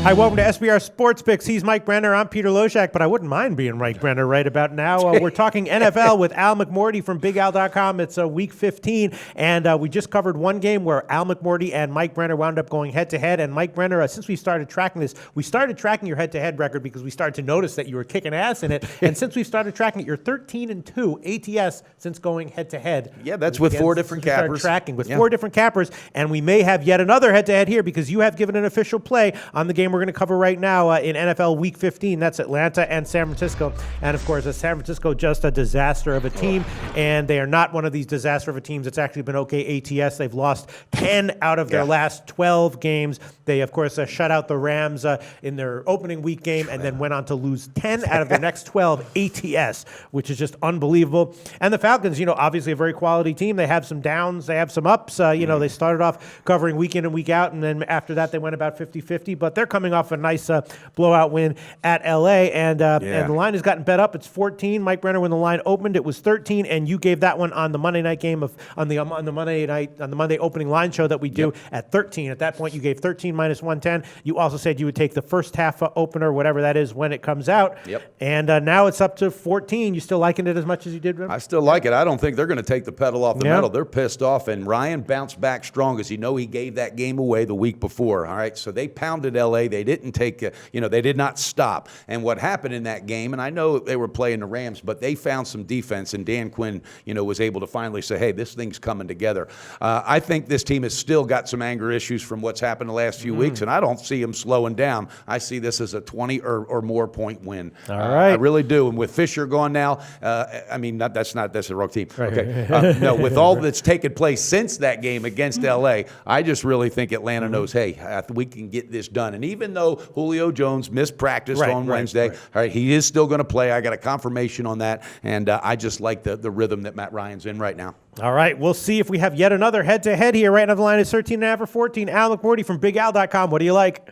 Hi, welcome to SBR Sports Picks. He's Mike Brenner. I'm Peter Loshak, but I wouldn't mind being Mike Brenner right about now. We're talking NFL with Al Mcmordie from BigAl.com. It's week 15, and we just covered one game where Al Mcmordie and Mike Brenner wound up going head-to-head. And Mike Brenner, since we started tracking this, we started tracking your head-to-head record because we started to notice that you were kicking ass in it. And since we started tracking it, you're 13-2 ATS since going head-to-head. Yeah, that's with four different cappers. Tracking with four different cappers, and we may have yet another head-to-head here because you have given an official play on the game we're going to cover right now in NFL Week 15. That's Atlanta and San Francisco. And, of course, San Francisco just a disaster of a team, and they are not one of these disaster of a teams that's actually been okay ATS. They've lost 10 out of their last 12 games. They, of course, shut out the Rams in their opening week game and then went on to lose 10 out of their next 12 ATS, which is just unbelievable. And the Falcons, obviously a very quality team. They have some downs. They have some ups. They started off covering week in and week out, and then after that they went about 50-50. But they're coming off a nice blowout win at LA, and the line has gotten bet up. It's 14. Mike Brenner, when the line opened, it was 13, and you gave that one on the Monday night game on the Monday opening line show that we do at 13. At that point, you gave 13 minus 110. You also said you would take the first half opener, whatever that is, when it comes out. Yep. And now it's up to 14. You still liking it as much as you did? I still like it. I don't think they're going to take the pedal off the metal. They're pissed off, and Ryan bounced back strong, as he gave that game away the week before. All right, so they pounded LA. They didn't take, they did not stop. And what happened in that game, and I know they were playing the Rams, but they found some defense, and Dan Quinn, was able to finally say, hey, this thing's coming together. I think this team has still got some anger issues from what's happened the last few weeks, and I don't see them slowing down. I see this as a 20 or more point win. All right. I really do. And with Fisher gone now, that's a wrong team. Right. Okay. No, with all that's taken place since that game against LA, I just really think Atlanta knows, hey, we can get this done. And even though Julio Jones missed practice on Wednesday, all right, he is still going to play. I got a confirmation on that, and I just like the rhythm that Matt Ryan's in right now. All right, we'll see if we have yet another head-to-head here. Right now the line is 13.5 or 14. Al Mcmordie from BigAl.com. What do you like?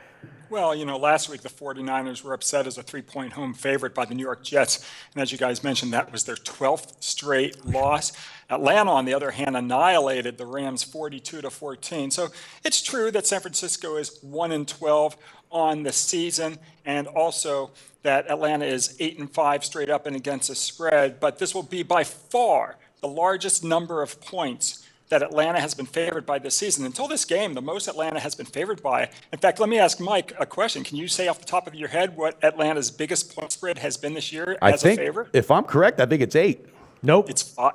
Well, last week the 49ers were upset as a 3-point home favorite by the New York Jets. And as you guys mentioned, that was their 12th straight loss. Atlanta, on the other hand, annihilated the Rams 42-14. So it's true that San Francisco is 1-12 on the season, and also that Atlanta is 8-5 straight up and against the spread. But this will be by far the largest number of points that Atlanta has been favored by this season. Until this game, the most Atlanta has been favored by. In fact, let me ask Mike a question. Can you say off the top of your head what Atlanta's biggest point spread has been this year as a favorite? If I'm correct, I think it's 8. Nope. It's 5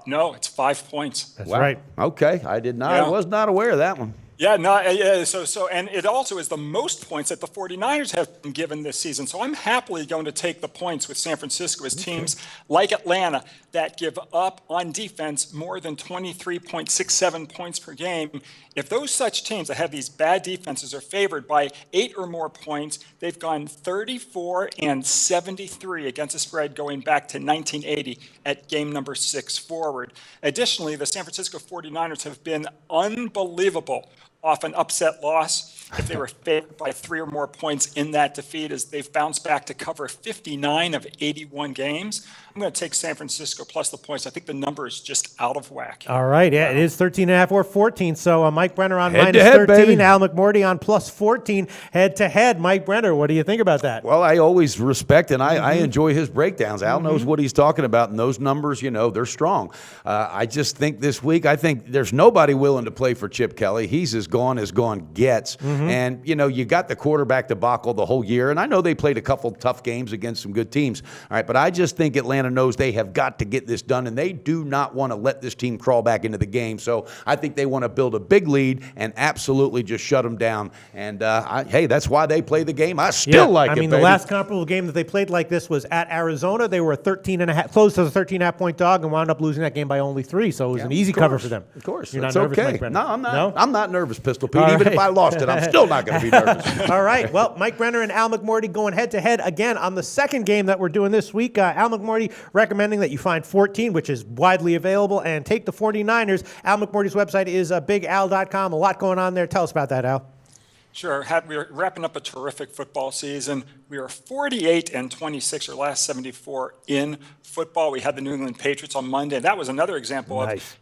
points. That's right. Okay, I did not. I was not aware of that one. Yeah, no, so, and it also is the most points that the 49ers have been given this season. So I'm happily going to take the points with San Francisco as teams like Atlanta that give up on defense more than 23.67 points per game. If those such teams that have these bad defenses are favored by 8 or more points, they've gone 34-73 against the spread going back to 1980 at game number 6 forward. Additionally, the San Francisco 49ers have been unbelievable off an upset loss if they were favored by 3 or more points in that defeat, as they've bounced back to cover 59 of 81 games. I'm going to take San Francisco plus the points. I think the number is just out of whack. All right, it is 13.5 or 14. So Mike Brenner on minus 13, baby. Al Mcmordie on plus 14. Head-to-head, Mike Brenner, what do you think about that? Well, I always respect and I enjoy his breakdowns. Al knows what he's talking about, and those numbers, they're strong. I just think this week, there's nobody willing to play for Chip Kelly. He's as gone gets. And, you got the quarterback debacle the whole year, and I know they played a couple tough games against some good teams. All right, but I just think Atlanta knows they have got to get this done, and they do not want to let this team crawl back into the game. So I think they want to build a big lead and absolutely just shut them down. And, hey, that's why they play the game. I still like it, the last comparable game that they played like this was at Arizona. They were close to a 13.5-point dog and wound up losing that game by only 3. So it was an easy cover for them. Of course. You're not nervous, Mike Brenner? No, I'm not. No? I'm not nervous, Pistol Pete. Even if I lost it, I'm still not going to be nervous. All right. Well, Mike Brenner and Al Mcmordie going head-to-head again on the second game that we're doing this week. Al Mcmordie recommending that you find 14, which is widely available, and take the 49ers. Al Mcmordie's website is BigAl.com. A lot going on there. Tell us about that, Al. Sure. We're wrapping up a terrific football season. We are 48-26, our last 74 in football. We had the New England Patriots on Monday. That was another example of,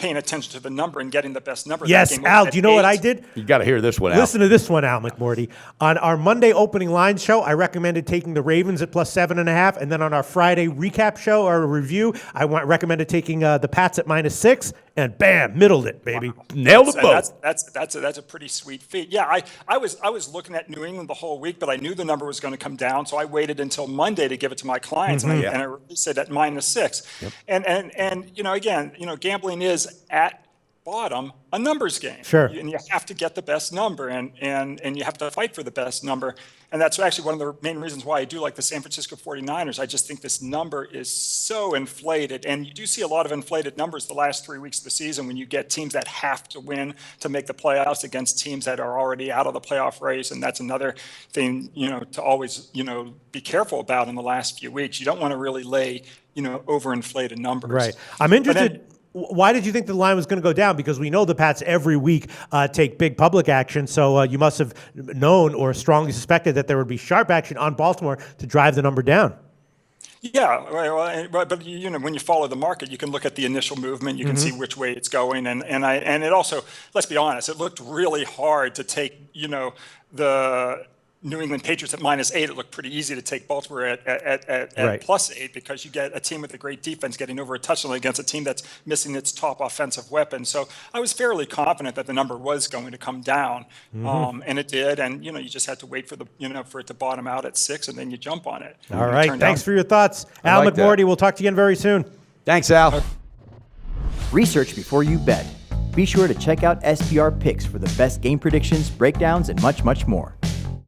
paying attention to the number and getting the best number. Yes, That game Al, was do you know what I at 8. did? You got to hear this one, Al. Listen to this one, Al Mcmordie. On our Monday opening line show, I recommended taking the Ravens at plus 7.5, and then on our Friday recap show or review, I recommended taking the Pats at -6, and bam, middled it, baby. Wow. Nailed it both. That's a pretty sweet feat. Yeah, I was looking at New England the whole week, but I knew the number was going to come down, so I waited until Monday to give it to my clients, and I released it at -6. Yep. And again, gambling is at bottom a numbers game. Sure. And you have to get the best number, and you have to fight for the best number. And that's actually one of the main reasons why I do like the San Francisco 49ers. I just think this number is so inflated. And you do see a lot of inflated numbers the last 3 weeks of the season when you get teams that have to win to make the playoffs against teams that are already out of the playoff race. And that's another thing, to always, be careful about in the last few weeks. You don't want to really lay, overinflated numbers. Right. I'm interested. Why did you think the line was going to go down? Because we know the Pats every week take big public action, so you must have known or strongly suspected that there would be sharp action on Baltimore to drive the number down. Yeah, but when you follow the market, you can look at the initial movement, you can see which way it's going, and it also, let's be honest, it looked really hard to take the New England Patriots at -8. It looked pretty easy to take Baltimore at Right. +8 because you get a team with a great defense getting over a touchdown against a team that's missing its top offensive weapon. So I was fairly confident that the number was going to come down, and it did. And you just had to wait for for it to bottom out at 6, and then you jump on it. All right, thanks for your thoughts, Al like Mcmordie. that. We'll talk to you again very soon. Thanks, Al. Research before you bet. Be sure to check out SPR Picks for the best game predictions, breakdowns, and much, much more.